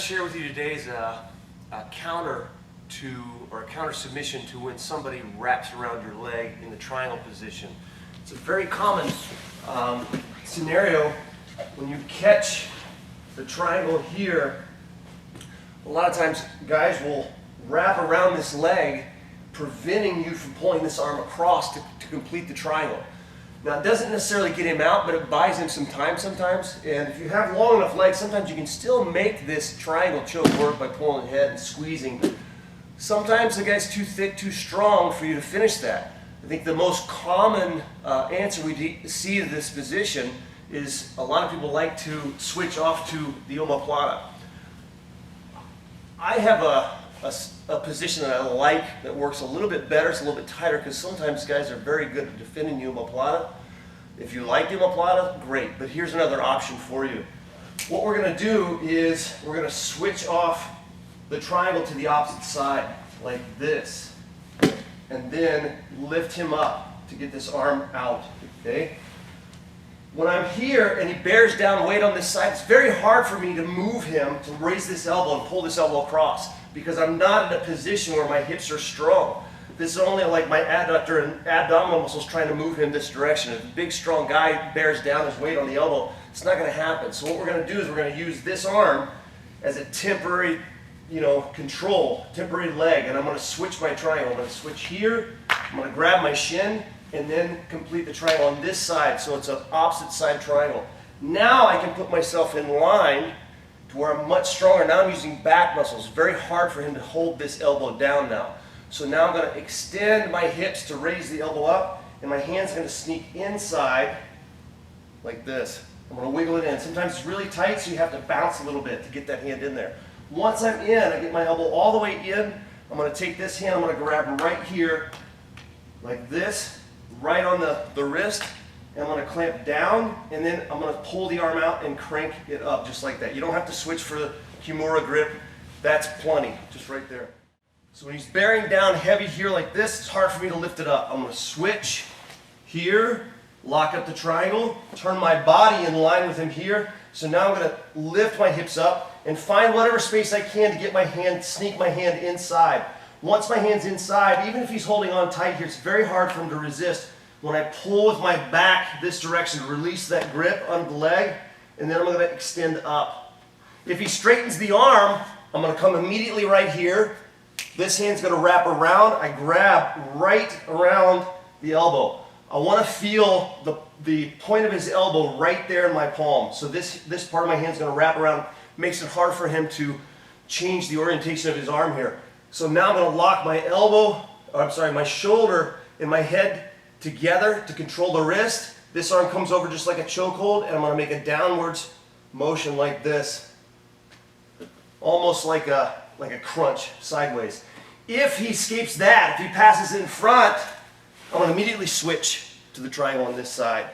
share with you today is a counter to, or a counter submission to when somebody wraps around your leg in the triangle position. It's a very common scenario when you catch the triangle here. A lot of times guys will wrap around this leg, preventing you from pulling this arm across to complete the triangle. Now, it doesn't necessarily get him out, but it buys him some time sometimes. And if you have long enough legs, sometimes you can still make this triangle choke work by pulling ahead and squeezing. Sometimes the guy's too thick, too strong for you to finish that. I think the most common answer we see to this position is a lot of people like to switch off to the omoplata. I have a position that I like that works a little bit better. It's a little bit tighter because sometimes guys are very good at defending the omoplata. If you like the omoplata, great, but here's another option for you. What we're going to do is we're going to switch off the triangle to the opposite side like this, and then lift him up to get this arm out, okay? When I'm here and he bears down weight on this side, it's very hard for me to move him to raise this elbow and pull this elbow across because I'm not in a position where my hips are strong. This is only like my adductor and abdominal muscles trying to move him this direction. If a big strong guy bears down his weight on the elbow, it's not going to happen. So what we're going to do is we're going to use this arm as a temporary, control, temporary leg, and I'm going to switch my triangle. I'm going to switch here, I'm going to grab my shin, and then complete the triangle on this side, so it's an opposite side triangle. Now I can put myself in line to where I'm much stronger. Now I'm using back muscles. It's very hard for him to hold this elbow down now. So now I'm going to extend my hips to raise the elbow up, and my hand's going to sneak inside like this. I'm going to wiggle it in. Sometimes it's really tight, so you have to bounce a little bit to get that hand in there. Once I'm in, I get my elbow all the way in. I'm going to take this hand, I'm going to grab right here like this, right on the wrist, and I'm going to clamp down, and then I'm going to pull the arm out and crank it up just like that. You don't have to switch for the Kimura grip. That's plenty, just right there. So when he's bearing down heavy here like this, it's hard for me to lift it up. I'm going to switch here, lock up the triangle, turn my body in line with him here. So now I'm going to lift my hips up and find whatever space I can to get my hand, sneak my hand inside. Once my hand's inside, even if he's holding on tight here, it's very hard for him to resist. When I pull with my back this direction to release that grip on the leg, and then I'm going to extend up. If he straightens the arm, I'm going to come immediately right here. This hand's going to wrap around. I grab right around the elbow. I want to feel the point of his elbow right there in my palm. So this part of my hand's going to wrap around. Makes it hard for him to change the orientation of his arm here. So now I'm going to lock my shoulder and my head together to control the wrist. This arm comes over just like a chokehold, and I'm going to make a downwards motion like this, almost like a crunch sideways. If he escapes that, if he passes in front, I'm going to immediately switch to the triangle on this side.